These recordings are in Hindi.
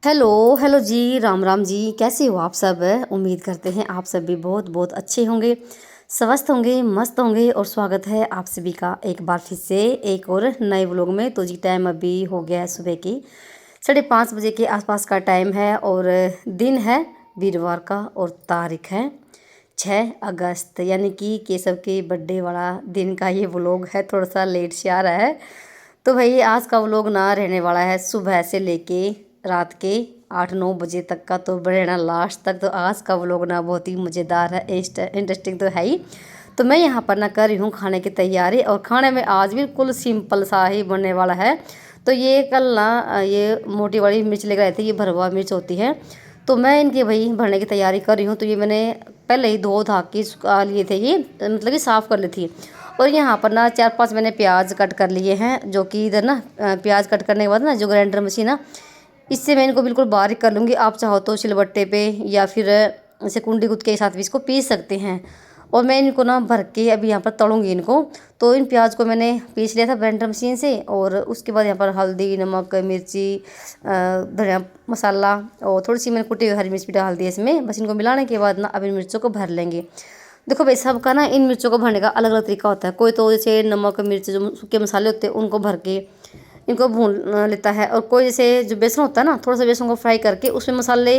हेलो हेलो जी, राम राम जी। कैसे हो आप सब? उम्मीद करते हैं आप सब भी बहुत बहुत अच्छे होंगे, स्वस्थ होंगे, मस्त होंगे। और स्वागत है आप सभी का एक बार फिर से एक और नए व्लॉग में। तो जी टाइम अभी हो गया है सुबह की 5:30 बजे के आसपास का टाइम है और दिन है वीरवार का और तारीख है 6 अगस्त, यानी कि केशव के बर्थडे वाला दिन का ये व्लॉग है। थोड़ा सा लेट से आ रहा है। तो भाई आज का व्लॉग ना रहने वाला है सुबह से लेके रात के 8-9 बजे तक का, तो रहना लास्ट तक। तो आज का व्लॉग ना बहुत ही मज़ेदार है, इंटरेस्टिंग तो है ही। तो मैं यहाँ पर ना कर रही हूँ खाने की तैयारी, और खाने में आज बिल्कुल सिंपल सा ही बनने वाला है। तो ये कल ना ये मोटी वाली मिर्च लेकर आए थे, ये भरवा मिर्च होती है। तो मैं इनकी भाई भरने की तैयारी कर रही हूँ। तो ये मैंने पहले ही धो धा के सुखा लिए थे, ये मतलब कि साफ़ कर ली थी। और यहाँ पर ना 4-5 मैंने प्याज कट कर लिए हैं, जो कि इधर ना प्याज कट करने के बाद ना जो ग्राइंडर मशीन ना, इससे मैं इनको बिल्कुल बारीक कर लूँगी। आप चाहो तो सिलबट्टे पे या फिर ऐसे कुंडी कुद के साथ भी इसको पीस सकते हैं। और मैं इनको ना भर के अभी यहाँ पर तलूँगी इनको। तो इन प्याज को मैंने पीस लिया था ग्राइंडर मशीन से, और उसके बाद यहाँ पर हल्दी, नमक, मिर्ची, धनिया मसाला और थोड़ी सी मैंने कुटी हुई हरी मिर्च भी डाल दी इसमें। बस इनको मिलाने के बाद ना अब इन मिर्चों को भर लेंगे। देखो भाई, सबका ना इन मिर्चों को भरने का अलग अलग तरीका होता है। कोई तो जैसे नमक मिर्च जो सूखे मसाले होते हैं उनको भर के इनको भून लेता है, और कोई जैसे जो बेसन होता है ना, थोड़ा सा बेसन को फ्राई करके उसमें मसाले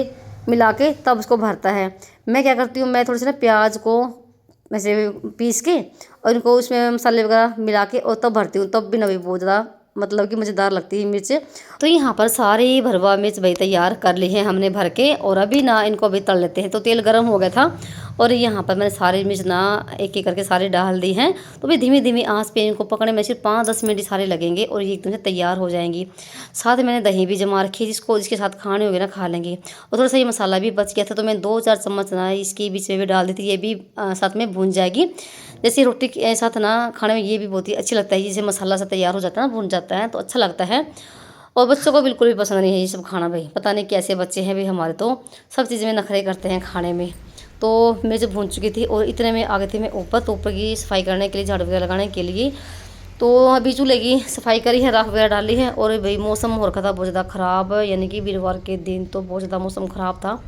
मिला के तब उसको भरता है। मैं क्या करती हूँ, मैं थोड़ी सी ना प्याज को वैसे पीस के और इनको उसमें मसाले वगैरह मिला के और तब भरती हूँ, तब भी ना भी बहुत ज़्यादा मतलब कि मज़ेदार लगती है मिर्च। तो यहाँ पर सारी भरवा मिर्च भाई तैयार कर ली है हमने भर के, और अभी ना इनको अभी तल लेते हैं। तो तेल गर्म हो गया था और यहाँ पर मैंने सारी मिर्च ना एक एक करके सारी डाल दी हैं। तो भी धीमी धीमी आंच पे इनको पकड़ने में सिर्फ 5-10 मिनट ही सारे लगेंगे और ये एकदम से तैयार हो जाएंगी। साथ में मैंने दही भी जमा रखी है, जिसको जिसके साथ खाने होंगे ना खा लेंगे। और थोड़ा सा ये मसाला भी बच गया था, तो मैं 2-4 चम्मच ना इसकी बीच में भी डाल दी थी, ये भी साथ में भून जाएगी। जैसे रोटी के साथ ना खाने में ये भी बहुत ही अच्छी लगता है। जैसे मसाला सा तैयार हो जाता है ना, भून जाता है तो अच्छा लगता है। और बच्चों को बिल्कुल भी पसंद नहीं है ये सब खाना भाई, पता नहीं कैसे बच्चे हैं भाई हमारे, तो सब चीज़ में नखरे करते हैं खाने में। तो मैं जब भून चुकी थी और इतने में आ गए थे मैं ऊपर, तो ऊपर की सफाई करने के लिए, झाड़ू वगैरह लगाने के लिए। तो अभी चूल्हे की सफाई करी है, राख वगैरह डाली है। और भाई मौसम हो रखा था बहुत ज़्यादा ख़राब, यानी कि वीरवार के दिन तो बहुत ज़्यादा मौसम ख़राब था।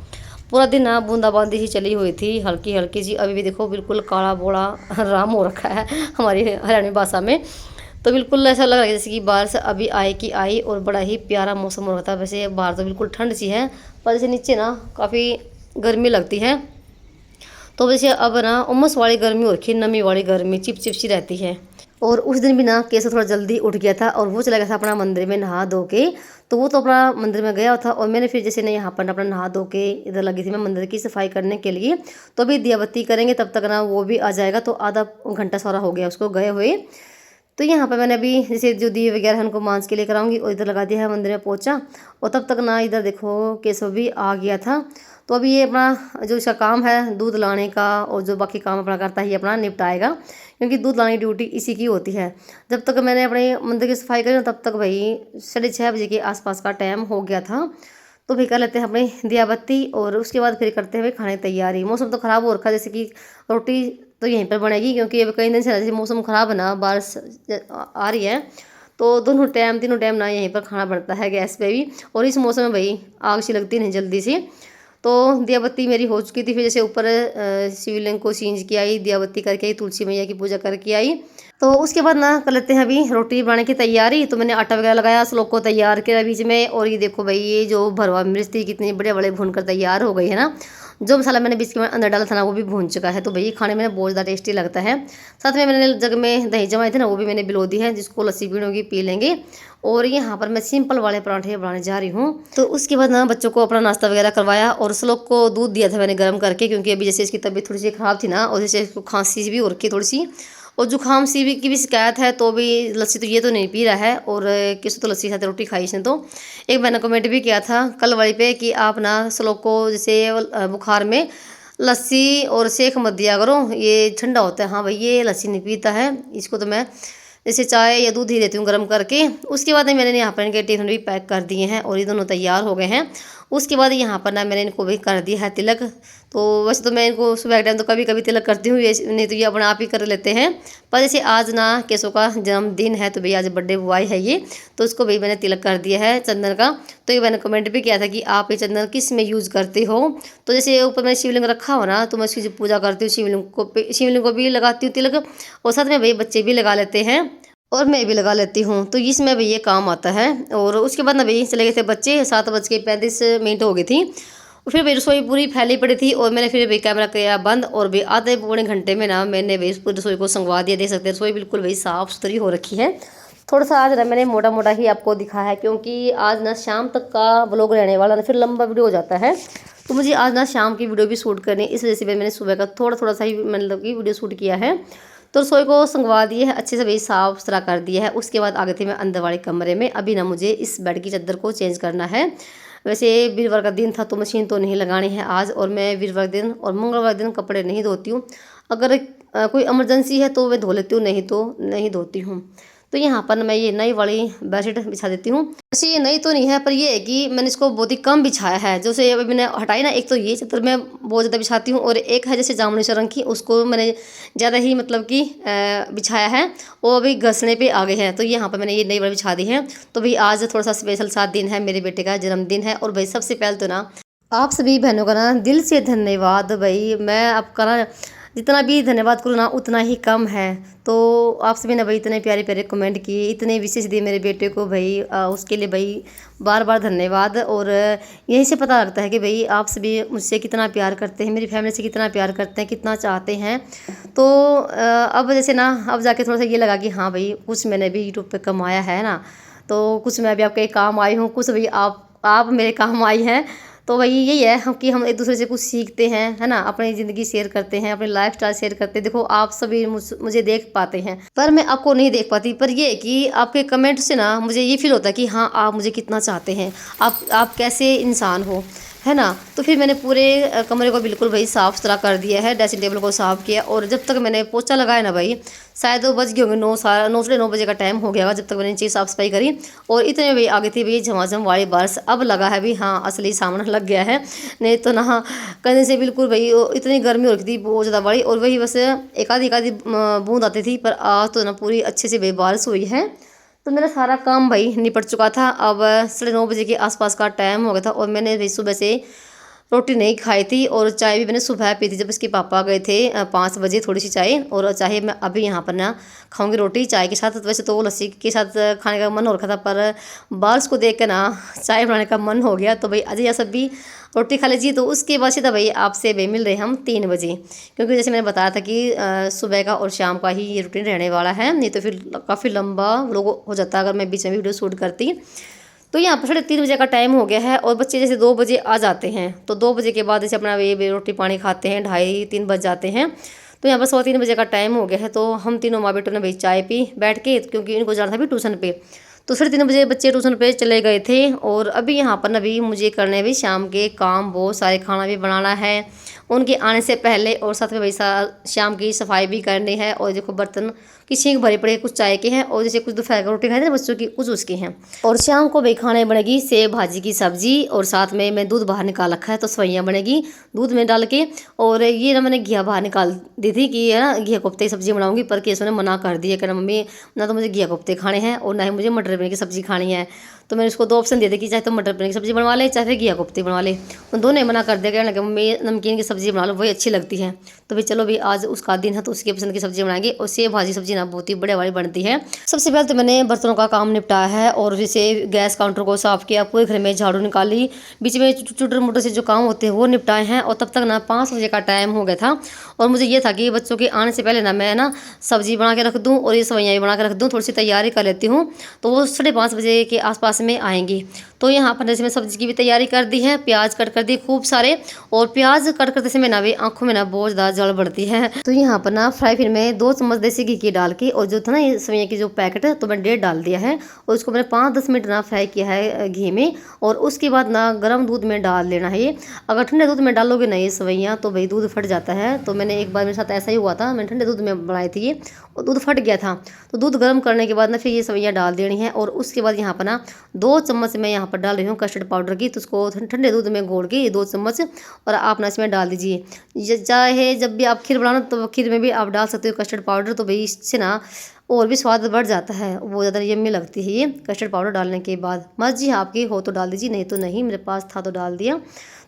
पूरा दिन ना बूंदाबांदी ही चली हुई थी, हल्की हल्की सी। अभी भी देखो बिल्कुल काला बोड़ा राम हो रखा है हमारी हरियाणवी भाषा में। तो बिल्कुल ऐसा लग रहा है जैसे कि बारिश अभी आए कि आई, और बड़ा ही प्यारा मौसम हो रहा था। वैसे बाहर तो बिल्कुल ठंड सी है, पर जैसे नीचे ना काफ़ी गर्मी लगती है। तो वैसे अब ना उमस वाली गर्मी हो रखी है, नमी वाली गर्मी चिप सी रहती है। और उस दिन भी ना केशव थोड़ा जल्दी उठ गया था और वो चला गया था अपना मंदिर में नहा धो के। तो वो तो अपना मंदिर में गया था, और मैंने फिर जैसे ना यहाँ पर अपना नहा धो के इधर लगी थी मैं मंदिर की सफाई करने के लिए। तो अभी दिया बत्ती करेंगे, तब तक ना वो भी आ जाएगा। तो आधा घंटा सारा हो गया उसको गए हुए। तो यहाँ पर मैंने अभी जैसे जो दिए वगैरह उनको मांझ के लेकर आऊँगी, और इधर लगा दिया है मंदिर में पोछा। और तब तक ना इधर देखो केशव भी आ गया था। तो अभी ये अपना जो इसका काम है दूध लाने का, और जो बाकी काम अपना करता है ये अपना निपटाएगा, क्योंकि दूध लाने की ड्यूटी इसी की होती है। जब तक मैंने अपने मंदिर की सफाई करी ना, तब तक भाई 6:30 बजे के आसपास का टाइम हो गया था। तो भी कर लेते हैं अपनी दिया बत्ती, और उसके बाद फिर करते हैं भाई खाने की तैयारी। मौसम तो ख़राब हो रखा है, जैसे कि रोटी तो यहीं पर बनेगी, क्योंकि अब कई दिन से जैसे मौसम ख़राब है ना, बारिश आ रही है। तो दोनों टाइम तीनों टाइम ना यहीं पर खाना बनता है गैस पे भी। और इस मौसम में भाई आग सी लगती नहीं जल्दी से। तो दिया बत्ती मेरी हो चुकी थी, फिर जैसे ऊपर शिवलिंग को सींच के आई, दिया बत्ती करके आई, तुलसी मैया की पूजा करके आई। तो उसके बाद ना कर लेते हैं अभी रोटी बनाने की तैयारी। तो मैंने आटा वगैरह लगाया, श्लोक को तैयार किया बीच में। और ये देखो भाई, ये जो भरवा मिर्च थी कितनी बड़े बड़े भून कर तैयार हो गई है ना। जो मसाला मैंने बीच में अंदर डाला था ना, वो भी भून चुका है। तो भाई खाने में बहुत ज़्यादा टेस्टी लगता है। साथ में मैंने जग में दही जमाई थी ना, वो भी मैंने बिलो दी है, जिसको लस्सी पीनी होगी पी लेंगे। और यहाँ पर मैं सिंपल वाले पराठे बनाने जा रही हूँ। तो उसके बाद ना बच्चों को अपना नाश्ता वगैरह करवाया, और श्लोक को दूध दिया था मैंने गर्म करके, क्योंकि अभी जैसे इसकी तबीयत थोड़ी सी ख़राब थी ना, और जैसे इसको खांसी भी हो रखी थोड़ी सी, और जुकाम सी भी की भी शिकायत है, तो भी लस्सी तो ये तो नहीं पी रहा है। और किसी तो लस्सी के साथ रोटी खाई इसने। तो एक मैंने कमेंट भी किया था कल वाली पे कि आप ना श्लोक को जैसे बुखार में लस्सी और सेक मत दिया करो, ये ठंडा होता है। हाँ भाई, ये लस्सी नहीं पीता है, इसको तो मैं जैसे चाय या दूध ही देती हूँ गर्म करके। उसके बाद मैंने यहाँ पर इनके टिफिन भी पैक कर दिए हैं और ये दोनों तैयार हो गए हैं। उसके बाद यहाँ पर ना मैंने इनको भी कर दिया है तिलक। तो वैसे तो मैं इनको सुबह के टाइम तो कभी कभी तिलक करती हूँ, ये नहीं तो ये अपने आप ही कर लेते हैं। पर जैसे आज ना केशव का जन्मदिन है, तो भैया आज बर्थडे बॉय है ये, तो उसको भी मैंने तिलक कर दिया है चंदन का। तो ये मैंने कमेंट भी किया था कि आप ये चंदन किस में यूज़ करते हो। तो जैसे ऊपर मैंने शिवलिंग रखा हो ना, तो मैं उसकी पूजा करती हूँ, शिवलिंग को भी लगाती हूँ तिलक, और साथ में भाई बच्चे भी लगा लेते हैं और मैं भी लगा लेती हूँ। तो इसमें भी ये काम आता है। और उसके बाद ना भाई चले गए थे बच्चे, 7:35 हो गई थी। और फिर भाई रसोई पूरी फैली पड़ी थी, और मैंने फिर भाई कैमरा किया बंद, और भाई आधे पौने घंटे में ना मैंने भाई पूरी रसोई को संगवा दिया। देख सकते हैं रसोई बिल्कुल भाई साफ़ सुथरी हो रखी है। थोड़ा सा आज ना मैंने मोटा मोटा ही आपको दिखाया है, क्योंकि आज ना शाम तक का व्लॉग रहने वाला ना, फिर लंबा वीडियो हो जाता है। तो मुझे आज ना शाम की वीडियो भी शूट करनी, इस वजह से मैंने सुबह का थोड़ा थोड़ा सा ही मतलब कि वीडियो शूट किया है। तो रसोई को संगवा दिए है, अच्छे से भाई साफ सुथरा कर दिया है। उसके बाद आ गई थी मैं अंदर वाले कमरे में। अभी ना मुझे इस बेड की चादर को चेंज करना है। वैसे वीरवार का दिन था तो मशीन तो नहीं लगानी है आज, और मैं वीरवार दिन और मंगलवार दिन कपड़े नहीं धोती हूँ। अगर कोई इमरजेंसी है तो मैं धो लेती हूँ, नहीं तो नहीं धोती हूँ। तो यहाँ पर मैं ये नई वाली बेडशीट बिछा देती हूँ। वैसे ये नई तो नहीं है, पर ये है कि मैंने इसको बहुत ही कम बिछाया है। जैसे अभी मैंने हटाई ना, एक तो ये चादर मैं बहुत ज़्यादा बिछाती हूँ, और एक है जैसे जामुनी रंग की, उसको मैंने ज़्यादा ही मतलब कि बिछाया है, वो अभी घसने पे आ गए हैं। तो यहाँ पर मैंने ये नई वाली बिछा दी है। तो भाई आज थोड़ा सा स्पेशल सा दिन है, मेरे बेटे का जन्मदिन है। और भाई सबसे पहले तो ना आप सभी बहनों का ना दिल से धन्यवाद। भाई मैं आपका ना जितना भी धन्यवाद करूँ ना उतना ही कम है। तो आप सभी ने भाई इतने प्यारे प्यारे कमेंट किए, इतने विशेष दिए मेरे बेटे को भाई, उसके लिए भाई बार बार धन्यवाद। और यहीं से पता लगता है कि भाई आप सभी मुझसे कितना प्यार करते हैं, मेरी फैमिली से कितना प्यार करते हैं, कितना चाहते हैं। तो अब जैसे ना अब जाके थोड़ा सा ये लगा कि हाँ भाई कुछ मैंने भी यूट्यूब पे कमाया है ना, तो कुछ मैं भी आपके काम आई हूँ, कुछ भाई आप मेरे काम आई हैं। तो वही यही है कि हम एक दूसरे से कुछ सीखते हैं, है ना, अपनी ज़िंदगी शेयर करते हैं, अपनी लाइफ स्टाइल शेयर करते हैं। देखो आप सभी मुझे देख पाते हैं, पर मैं आपको नहीं देख पाती। पर ये है कि आपके कमेंट से ना मुझे ये फील होता है कि हाँ आप मुझे कितना चाहते हैं, आप कैसे इंसान हो, है ना। तो फिर मैंने पूरे कमरे को बिल्कुल भाई साफ़ सुथरा कर दिया है, ड्रेसिंग टेबल को साफ़ किया। और जब तक मैंने पोछा लगाया ना भाई, शायद वो बज गए होंगे 9 बजे का टाइम हो गया होगा जब तक मैंने चीज़ साफ़ सफाई करी। और इतने भाई आ गई थी भाई झमाझम वाली बारिश। अब लगा है भाई हाँ असली सामना लग गया है, नहीं तो ना कहीं से बिल्कुल भाई इतनी गर्मी हो रही थी बहुत ज़्यादा बड़ी। और वही बस एक आधी बूंद आती थी, पर आज तो ना पूरी अच्छे से भाई बारिश हुई है। तो मेरा सारा काम भाई निपट चुका था। अब 9:30 के आसपास का टाइम हो गया था, और मैंने भाई सुबह से रोटी नहीं खाई थी, और चाय भी मैंने सुबह पी थी जब इसके पापा गए थे 5 बजे, थोड़ी सी चाय। और चाहे मैं अभी यहाँ पर ना खाऊंगी रोटी चाय के साथ। वैसे तो वो लस्सी के साथ खाने का मन हो रखा था, पर बारिश को देख कर ना चाय बनाने का मन हो गया। तो भाई अजय सब भी रोटी खा लीजिए। तो उसके बाद से था भाई आपसे भाई मिल रहे हम 3 बजे, क्योंकि जैसे मैंने बताया था कि सुबह का और शाम का ही ये रूटीन रहने वाला है, नहीं तो फिर काफ़ी लंबा लोग हो जाता अगर मैं बीच में वीडियो शूट करती। तो यहाँ पर 3:30 बजे का टाइम हो गया है, और बच्चे जैसे 2 बजे आ जाते हैं, तो 2 बजे के बाद जैसे अपना ये रोटी पानी खाते हैं, 2:30-3 बज जाते हैं। तो यहाँ पर 3:15 बजे का टाइम हो गया है। तो हम तीनों माँ बेटों ने भाई चाय पी बैठ के, क्योंकि इनको जाना था भी ट्यूशन पे। तो 3:30 बजे बच्चे ट्यूशन पे चले गए थे। और अभी यहाँ पर ना भी मुझे करने भी शाम के काम बहुत सारे, खाना भी बनाना है उनके आने से पहले, और साथ में भाई शाम की सफाई भी करनी है। और देखो बर्तन किसी के भरे पड़े, कुछ चाय के हैं, और जैसे कुछ दोपहर का रोटी खाई थी बच्चों की, कुछ उसके हैं। और शाम को भाई खाने बनेगी सेव भाजी की सब्जी, और साथ में मैं दूध बाहर निकाल रखा है, तो सवैयाँ बनेगी दूध में डाल के। और ये ना मैंने घिया बाहर निकाल दी थी कि है ना घिया कोफ्ते की सब्जी बनाऊंगी, पर केसो ने मना कर दिया, कहना मम्मी ना तो मुझे घिया कोफ्ते खाने हैं और ना ही मुझे मटर पनीर की सब्जी खानी है। तो मैंने उसको 2 ऑप्शन दे दिए कि चाहे तो मटर पनीर की सब्जी बनवा ले, चाहे फिर घिया कोफ्ते बनवा ले। उन दोनों ने मना कर दिया, कहने लगे मम्मी नमकीन की सब्जी बना लो, वही अच्छी लगती है। तो भाई चलो भाई आज उसका दिन है, तो उसकी पसंद की सब्जी बनाएंगे। और सेव भाजी सब्जी ना बहुत ही बढ़िया वाली बनती है। सबसे पहले तो मैंने बर्तनों का काम निपटाया है, और जैसे गैस काउंटर को साफ किया, पूरे घर में झाड़ू निकाली, बीच में छोटे मोटे से जो काम होते हैं वो निपटाए हैं। और तब तक ना 5 बजे का टाइम हो गया था, और मुझे ये था कि बच्चों के आने से पहले ना मैं ना सब्जी बना के रख दूँ, और ये सवैयाँ भी बना के रख दूँ, थोड़ी सी तैयारी कर लेती हूँ। तो वो 5:30 बजे के आसपास पास में आएंगी। तो यहाँ पर जैसे मैं सब्जी की भी तैयारी कर दी है, प्याज कट कर दी खूब सारे, और प्याज कट करते समय ना भी आंखों में ना बहुत ज़्यादा जल बढ़ती है। तो यहाँ पर ना फ्राई पैन में 2 चम्मच देसी घी की डाल के, और जो था ना ये सवैया की जो पैकेट है तो मैंने 1.5 डाल दिया है, और उसको मैंने 5-10 मिनट ना फ्राई किया है घी में। और उसके बाद ना गर्म दूध में डाल लेना है ये। अगर ठंडे दूध में डालोगे ना ये सवैयाँ तो भाई दूध फट जाता है। तो मैंने एक बार मेरे साथ ऐसा ही हुआ था, मैंने ठंडे दूध में बनाई थी ये, और दूध फट गया था। तो दूध गर्म करने के बाद ना फिर ये सवैयाँ डाल देनी है, और उसके बाद यहाँ पर ना 2 चम्मच मैं यहाँ पर डाल रही हूँ कस्टर्ड पाउडर की। तो उसको ठंडे दूध में घोल के ये 2 चम्मच और आप ना इसमें डाल दीजिए। चाहे जब भी आप खीर बनाना तो खीर में भी आप डाल सकते हो कस्टर्ड पाउडर, तो भाई इससे ना और भी स्वाद बढ़ जाता है, वो ज़्यादा यम्मी लगती है ये कस्टर्ड पाउडर डालने के बाद। मर्जी आपकी हो तो डाल दीजिए, नहीं तो नहीं, मेरे पास था तो डाल दिया।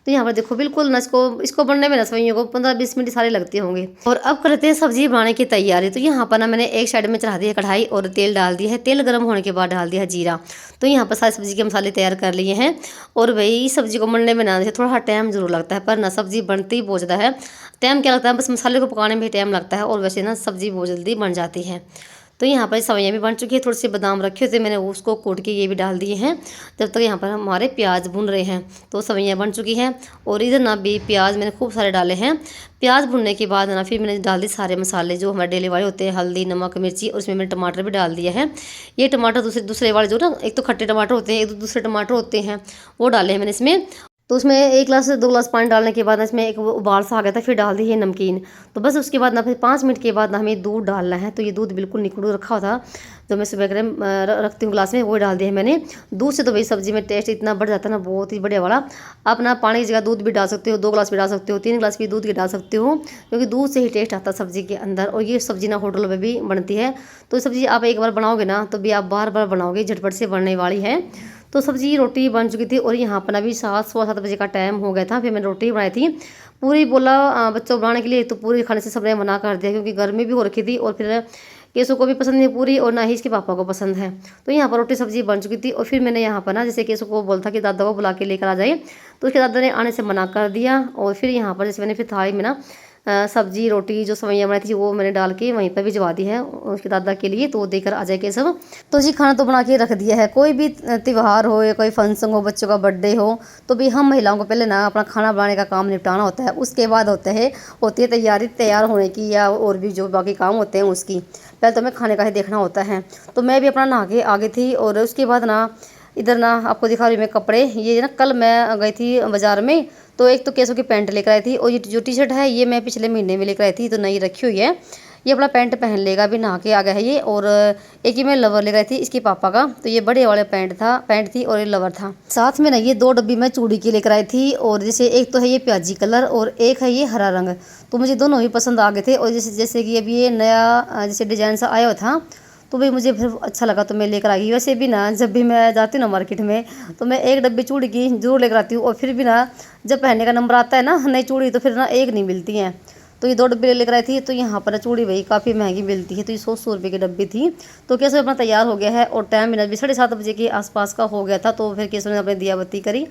तो यहाँ पर देखो बिल्कुल ना इसको बनने में ना सवैयों को 15-20 मिनट सारे लगते होंगे। और अब करते हैं सब्जी बनाने की तैयारी। तो यहाँ पर ना मैंने एक साइड में चढ़ा दी है कढ़ाई और तेल डाल दिया है। तेल गर्म होने के बाद डाल दिया है जीरा। तो यहाँ पर सारी सब्जी के मसाले तैयार कर लिए हैं। और वही सब्जी को बनने में ना थोड़ा टाइम जरूर लगता है, पर ना सब्जी बनती ही बहुत ज़्यादा है। टाइम क्या लगता है, बस मसाले को पकाने में भी टाइम लगता है, और वैसे ना सब्जी बहुत जल्दी बन जाती है। तो यहाँ पर सवैयाँ भी बन चुकी है, थोड़े से बादाम रखे थे मैंने, उसको कूट के ये भी डाल दिए हैं। जब तक यहाँ पर हमारे प्याज भुन रहे हैं तो सवैयाँ बन चुकी हैं। और इधर ना भी प्याज मैंने खूब सारे डाले हैं। प्याज भुनने के बाद ना फिर मैंने डाल दी सारे मसाले जो हमारे डेली वाले होते हैं, हल्दी, नमक, मिर्ची, और उसमें मैंने टमाटर भी डाल दिया है। ये टमाटर दूसरे वाले जो ना, एक तो खट्टे टमाटर होते हैं, एक दूसरे टमाटर होते हैं, वो डाले हैं मैंने इसमें। तो उसमें 1 ग्लास से 2 ग्लास पानी डालने के बाद इसमें एक उबाल सा आ गया था, फिर डाल दी है नमकीन। तो बस उसके बाद ना फिर 5 मिनट के बाद ना हमें दूध डालना है। तो ये दूध बिल्कुल निकड़ू रखा हुआ था, जो मैं सुबह ग्राम रखती हूँ ग्लास में, वो डाल दिया है मैंने। दूध से तो भाई सब्जी में टेस्ट इतना बढ़ जाता है ना, बहुत ही बढ़िया वाला। आप ना पानी की जगह दूध भी डाल सकते हो, 2 ग्लास भी डाल सकते हो, 3 ग्लास भी दूध के डाल सकते हो, क्योंकि दूध से ही टेस्ट आता है सब्जी के अंदर। और ये सब्जी ना होटल में भी बनती है। तो सब्जी आप एक बार बनाओगे ना तो भी आप बार बार बनाओगे, झटपट से बनने वाली है। तो सब्जी रोटी बन चुकी थी, और यहाँ पर अभी 7-7 बजे का टाइम हो गया था। फिर मैंने रोटी बनाई थी, पूरी बोला बच्चों को बनाने के लिए, तो पूरी खाने से सबने मना कर दिया, क्योंकि गर्मी भी हो रखी थी, और फिर केसु को भी पसंद नहीं पूरी, और ना ही इसके पापा को पसंद है। तो यहाँ पर रोटी सब्जी बन चुकी थी। और फिर मैंने यहाँ पर ना जैसे केसु को बोला था कि दादा को बुला के लेकर आ जाए, तो उसके दादा ने आने से मना कर दिया। और फिर यहाँ पर जैसे मैंने फिर थाली में ना सब्जी रोटी जो सवैयाँ बनाई थी वो मैंने डाल के वहीं पर भिजवा दी है उसके दादा के लिए, तो वो देकर आ जाए के सब। तो जी खाना तो बना के रख दिया है। कोई भी त्यौहार हो या कोई फंक्शन हो, बच्चों का बर्थडे हो, तो भी हम महिलाओं को पहले ना अपना खाना बनाने का काम निपटाना होता है। उसके बाद होती है तैयारी तैयार होने की, या और भी जो बाकी काम होते हैं उसकी। पहले तो हमें खाने का ही देखना होता है। तो मैं भी अपना नहा के आ गई थी। और उसके बाद ना इधर ना आपको दिखा रही हूँ मैं कपड़े। ये ना कल मैं गई थी बाज़ार में, तो एक तो केसों की पैंट लेकर आई थी, और ये जो टी शर्ट है ये मैं पिछले महीने में लेकर आई थी, तो नई रखी हुई है। ये अपना पैंट पहन लेगा, अभी नहा के आ गया है ये। और एक ही मैं लवर लेकर आई थी इसके पापा का, तो ये बड़े वाले पैंट थी, और ये लवर था। साथ में ना ये 2 डब्बी मैं चूड़ी की लेकर आई थी, और जैसे एक तो है ये प्याजी कलर, और एक है ये हरा रंग। तो मुझे दोनों ही पसंद आ गए थे। और जैसे कि अभी ये नया जैसे डिजाइन सा आया हुआ था, तो भाई मुझे फिर अच्छा लगा, तो मैं लेकर आ गई। वैसे भी ना जब भी मैं जाती हूँ ना मार्केट में, तो मैं 1 डब्बी चूड़ी की जरूर लेकर आती हूँ। और फिर भी ना जब पहनने का नंबर आता है ना नई चूड़ी, तो फिर ना एक नहीं मिलती हैं। तो ये 2 डब्बी लेकर आई थी। तो यहाँ पर चूड़ी भाई काफ़ी महंगी मिलती है, तो ये 100 रुपये की डब्बी थी। तो कैसे अपना तैयार हो गया है, और टाइम भी 7:30 बजे के आसपास का हो गया था। तो फिर कैसे ने अपने दिया बत्ती करी,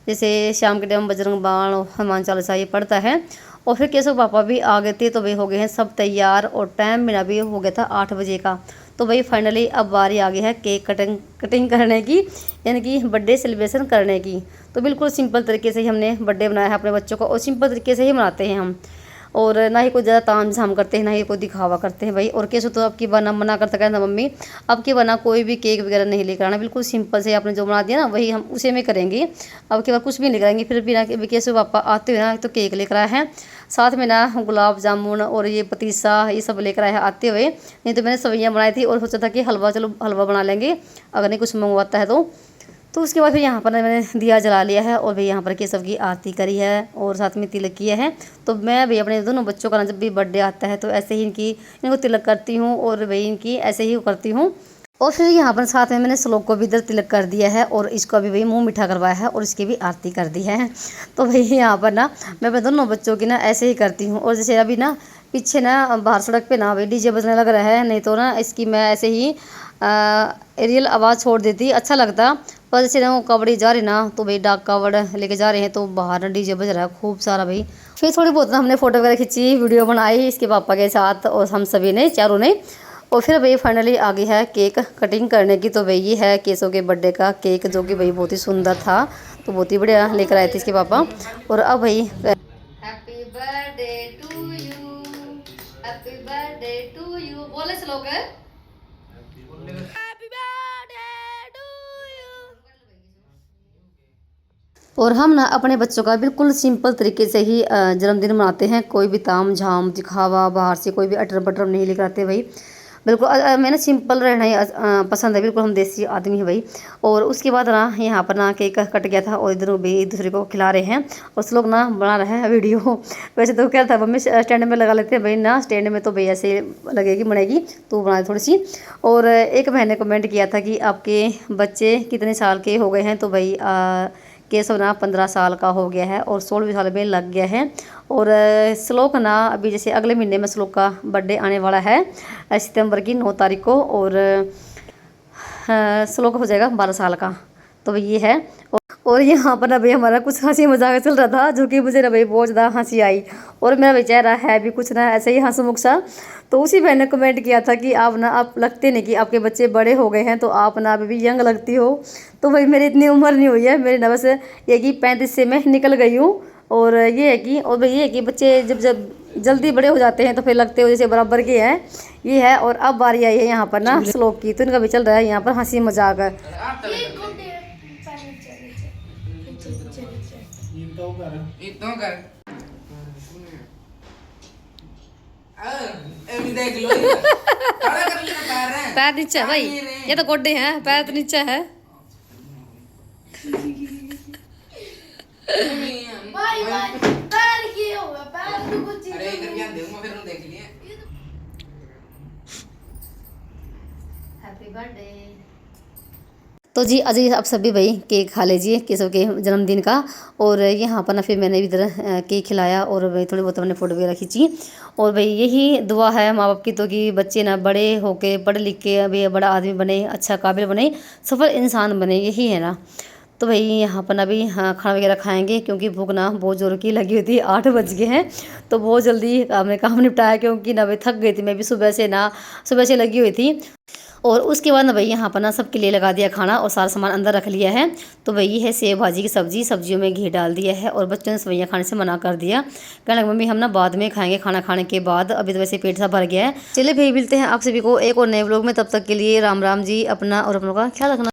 जैसे शाम के टाइम बजरंग बाण और हनुमान चालीसा ये पढ़ता है। और फिर केशव पापा भी आ गए थे, तो भाई हो गए हैं सब तैयार, और टाइम मेरा भी हो गया था 8 बजे का। तो भाई फाइनली अब बारी आ गई है केक कटिंग करने की, यानी कि बर्थडे सेलिब्रेशन करने की। तो बिल्कुल सिंपल तरीके से ही हमने बर्थडे बनाया है अपने बच्चों को, और सिंपल तरीके से ही मनाते हैं हम। और ना ही कोई ज़्यादा ताम झाम करते हैं, ना ही कोई दिखावा करते हैं भाई। और कैसे तो अब की बार ना मना करता कहना मम्मी अब की बार ना कोई भी केक वगैरह नहीं लेकर आना, बिल्कुल सिंपल से आपने जो बना दिया ना वही हम उसे में करेंगे। अब की बार कुछ भी नहीं कराएंगे। फिर भी ना कैसे पापा आते हुए ना तो केक लेकर आए हैं, साथ में ना गुलाब जामुन और ये पतीसा ये सब लेकर आए हैं आते हुए। नहीं तो मैंने सवैयाँ बनाई थी, और सोचा था कि हलवा, चलो हलवा बना लेंगे अगर नहीं कुछ मंगवाता है तो उसके बाद फिर यहाँ पर मैंने दिया जला लिया है, और भाई यहाँ पर केसव की आरती करी है, और साथ में तिलक किया है। तो मैं भी अपने दोनों बच्चों का ना जब भी बर्थडे आता है तो ऐसे ही इनको तिलक करती हूँ, और भाई इनकी ऐसे ही करती हूँ। और फिर यहाँ पर साथ में मैंने श्लोक को भी इधर तिलक कर दिया है, और इसको भी भाई मुंह मीठा करवाया है, और इसकी भी आरती कर दी है। तो भाई यहाँ पर ना मैं अपने दोनों बच्चों की ना ऐसे ही करती हूँ। और जैसे अभी ना पीछे ना बाहर सड़क पे ना भाई डीजे बजने लग रहा है, नहीं तो ना इसकी मैं ऐसे ही रियल आवाज़ छोड़ देती, अच्छा लगता। पर जैसे ना वो कबड्डी जा रही ना, तो भाई डाक कावड़ लेके जा रहे हैं, तो बाहर ना डीजे बज रहा है खूब सारा भाई। फिर थोड़ी बहुत ना हमने फ़ोटो वगैरह खींची, वीडियो बनाई इसके पापा के साथ, और हम सभी ने चारों ने। और फिर भाई फाइनली आ गई है केक कटिंग करने की। तो भाई ये है केसो के बर्थडे का केक, जो कि भाई बहुत ही सुंदर था, तो बहुत ही बढ़िया लेकर आए थे इसके पापा। और अब भाई happy birthday to you, happy birthday to you बोले श्लोक है। और हम ना अपने बच्चों का बिल्कुल सिंपल तरीके से ही जन्मदिन मनाते हैं। कोई भी ताम झाम दिखावा बाहर से कोई भी अटर पटर नहीं लेकर आते भाई। बिल्कुल मैंने सिंपल रहना ही पसंद है, बिल्कुल हम देसी आदमी हैं भाई। और उसके बाद ना यहाँ पर ना केक कट गया था और इधर भी एक दूसरे को खिला रहे हैं और सब लोग ना बना रहे हैं वीडियो। वैसे तो क्या था मम्मी स्टैंड में लगा लेते हैं भाई ना, स्टैंड में तो भाई ऐसे लगेगी बनेगी तो बना थोड़ी सी। और एक बहन ने कमेंट किया था कि आपके बच्चे कितने साल के हो गए हैं, तो भाई केशव ना 15 साल का हो गया है और 16वें साल में लग गया है। और श्लोक ना अभी जैसे अगले महीने में श्लोक का बर्थडे आने वाला है सितंबर की 9 तारीख को, और श्लोक हो जाएगा 12 साल का। तो ये है। और यहाँ पर ना भाई हमारा कुछ हंसी मजाक चल रहा था, जो कि मुझे ना भाई बहुत ज़्यादा हंसी आई। और मेरा भाई चेहरा है भी कुछ ना ऐसे ही हंसमुख सा। तो उसी बहन ने कमेंट किया था कि आप ना आप लगते नहीं कि आपके बच्चे बड़े हो गए हैं, तो आप ना अभी भी यंग लगती हो। तो भाई मेरी इतनी उम्र नहीं हुई है, मेरी ना बस ये कि 35 से मैं निकल गई हूँ। और ये है कि और भाई ये है कि बच्चे जब जल्दी बड़े हो जाते हैं तो फिर लगते हो जैसे बराबर के हैं, ये है। और अब बारी आई है यहाँ पर ना श्लोक की, तो इनका भी चल रहा है यहाँ पर हंसी मजाक। पैर नीचे है भाई, ये तो गोड्डे हैं, पैर तो नीचे है। Happy birthday. तो जी अजी आप सभी भाई केक खा लीजिए केशव के जन्मदिन का। और यहाँ पर ना फिर मैंने भी इधर केक खिलाया और भाई थोड़ी बहुत हमने फ़ोटो वगैरह खींची। और भाई यही दुआ है माँ बाप की, तो कि बच्चे ना बड़े होके पढ़ लिख के अभी बड़ा आदमी बने, अच्छा काबिल बने, सफल इंसान बने, यही है ना। तो भाई यहाँ पर ना भी हाँ खाना वगैरह खाएंगे, क्योंकि भूख ना बहुत ज़ोर की लगी हुई थी, 8 बज गए हैं। तो बहुत जल्दी हमने काम निपटाया, क्योंकि ना भाई थक गई थी मैं भी सुबह से लगी हुई थी। और उसके बाद ना भाई यहाँ पर ना सबके लिए लगा दिया खाना और सारा सामान अंदर रख लिया है। तो भाई ये है सेव भाजी की सब्जी, सब्जियों में घी डाल दिया है और बच्चों ने सवैयाँ खाने से मना कर दिया। कहने लगे मम्मी हम ना बाद में खाएंगे, खाना खाने के बाद, अभी तो वैसे पेट सा भर गया है। चलिए भाई मिलते हैं आप सभी को एक और नए व्लॉग में, तब तक के लिए राम राम जी। अपना और अपनों का ख्याल रखना।